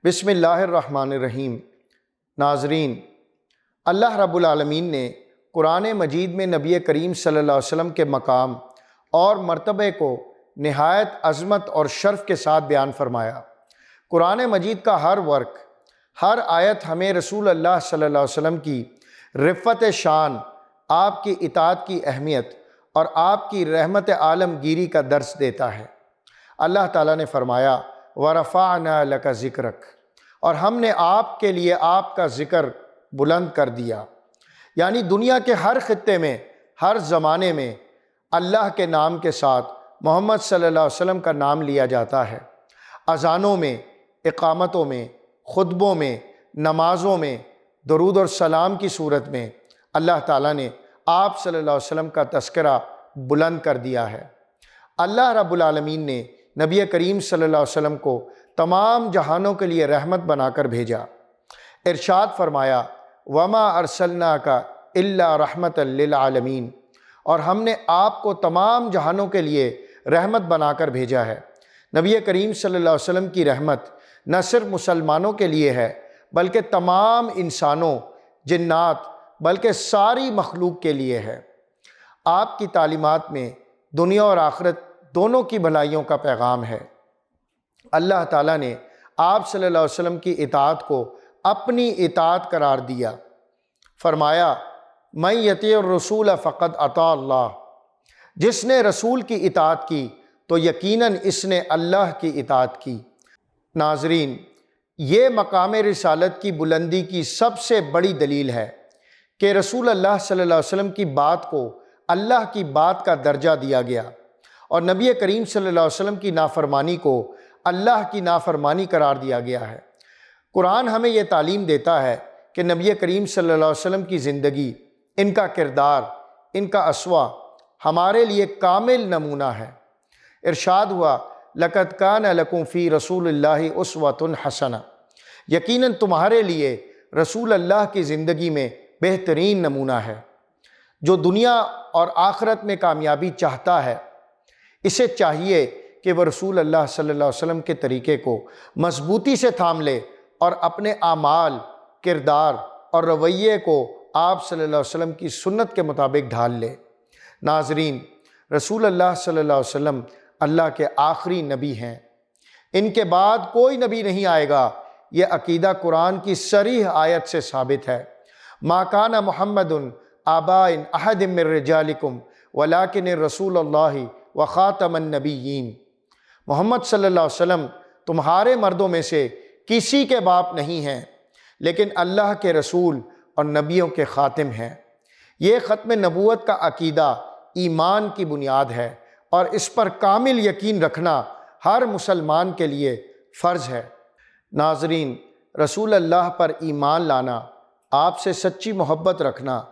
بسم اللہ الرحمن الرحیم۔ ناظرین، اللہ رب العالمین نے قرآن مجید میں نبی کریم صلی اللہ علیہ وسلم کے مقام اور مرتبے کو نہایت عظمت اور شرف کے ساتھ بیان فرمایا۔ قرآن مجید کا ہر ورق، ہر آیت ہمیں رسول اللہ صلی اللہ علیہ وسلم کی رفعت شان، آپ کی اطاعت کی اہمیت اور آپ کی رحمت عالمگیری کا درس دیتا ہے۔ اللہ تعالیٰ نے فرمایا وَرَفَعْنَا لَكَ ذِكْرَكَ، اور ہم نے آپ کے لیے آپ کا ذکر بلند کر دیا۔ یعنی دنیا کے ہر خطے میں، ہر زمانے میں اللہ کے نام کے ساتھ محمد صلی اللہ علیہ وسلم کا نام لیا جاتا ہے۔ اذانوں میں، اقامتوں میں، خطبوں میں، نمازوں میں، درود اور سلام کی صورت میں اللہ تعالیٰ نے آپ صلی اللہ علیہ وسلم کا تذکرہ بلند کر دیا ہے۔ اللہ رب العالمین نے نبی کریم صلی اللہ علیہ وسلم کو تمام جہانوں کے لیے رحمت بنا کر بھیجا۔ ارشاد فرمایا وَمَا أَرْسَلْنَاكَ إِلَّا رَحْمَةً لِلْعَالَمِينَ، اور ہم نے آپ کو تمام جہانوں کے لیے رحمت بنا کر بھیجا ہے۔ نبی کریم صلی اللہ علیہ وسلم کی رحمت نہ صرف مسلمانوں کے لیے ہے بلکہ تمام انسانوں، جنات، بلکہ ساری مخلوق کے لیے ہے۔ آپ کی تعلیمات میں دنیا اور آخرت دونوں کی بھلائیوں کا پیغام ہے۔ اللہ تعالیٰ نے آپ صلی اللہ علیہ وسلم کی اطاعت کو اپنی اطاعت قرار دیا۔ فرمایا مَن یطیع الرسول فقد اطاع اللہ، جس نے رسول کی اطاعت کی تو یقیناً اس نے اللہ کی اطاعت کی۔ ناظرین، یہ مقام رسالت کی بلندی کی سب سے بڑی دلیل ہے کہ رسول اللہ صلی اللہ علیہ وسلم کی بات کو اللہ کی بات کا درجہ دیا گیا، اور نبی کریم صلی اللہ علیہ وسلم کی نافرمانی کو اللہ کی نافرمانی قرار دیا گیا ہے۔ قرآن ہمیں یہ تعلیم دیتا ہے کہ نبی کریم صلی اللہ علیہ وسلم کی زندگی، ان کا کردار، ان کا اسوہ ہمارے لیے کامل نمونہ ہے۔ ارشاد ہوا لَقَدْ كَانَ لَكُمْ فِي رَسُولِ اللَّهِ أُسْوَةٌ حَسَنَةٌ، یقیناً تمہارے لیے رسول اللہ کی زندگی میں بہترین نمونہ ہے۔ جو دنیا اور آخرت میں کامیابی چاہتا ہے، اسے چاہیے کہ وہ رسول اللہ صلی اللہ علیہ وسلم کے طریقے کو مضبوطی سے تھام لے اور اپنے اعمال، کردار اور رویے کو آپ صلی اللہ علیہ وسلم کی سنت کے مطابق ڈھال لے۔ ناظرین، رسول اللہ صلی اللہ علیہ وسلم اللہ کے آخری نبی ہیں۔ ان کے بعد کوئی نبی نہیں آئے گا، یہ عقیدہ قرآن کی صریح آیت سے ثابت ہے۔ ما کان محمد آباء احد من رجالکم ولکن رسول اللہ وخاتم النبیین، محمد صلی اللہ علیہ وسلم تمہارے مردوں میں سے کسی کے باپ نہیں ہیں لیکن اللہ کے رسول اور نبیوں کے خاتم ہیں۔ یہ ختم نبوت کا عقیدہ ایمان کی بنیاد ہے اور اس پر کامل یقین رکھنا ہر مسلمان کے لیے فرض ہے۔ ناظرین، رسول اللہ پر ایمان لانا، آپ سے سچی محبت رکھنا،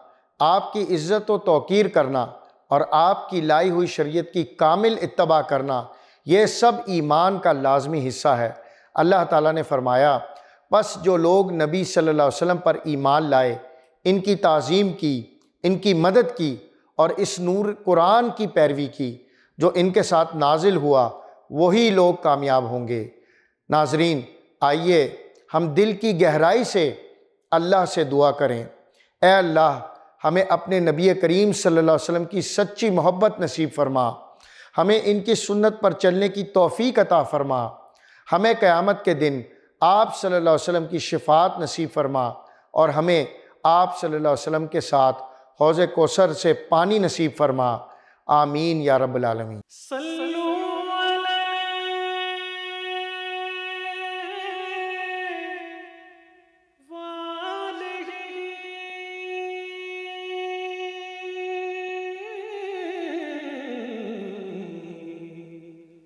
آپ کی عزت و توقیر کرنا اور آپ کی لائی ہوئی شریعت کی کامل اتباع کرنا، یہ سب ایمان کا لازمی حصہ ہے۔ اللہ تعالیٰ نے فرمایا بس جو لوگ نبی صلی اللہ علیہ وسلم پر ایمان لائے، ان کی تعظیم کی، ان کی مدد کی اور اس نور قرآن کی پیروی کی جو ان کے ساتھ نازل ہوا، وہی لوگ کامیاب ہوں گے۔ ناظرین، آئیے ہم دل کی گہرائی سے اللہ سے دعا کریں، اے اللہ ہمیں اپنے نبی کریم صلی اللہ علیہ وسلم کی سچی محبت نصیب فرما، ہمیں ان کی سنت پر چلنے کی توفیق عطا فرما، ہمیں قیامت کے دن آپ صلی اللہ علیہ وسلم کی شفاعت نصیب فرما اور ہمیں آپ صلی اللہ علیہ وسلم کے ساتھ حوض کوثر سے پانی نصیب فرما۔ آمین یا رب العالمین۔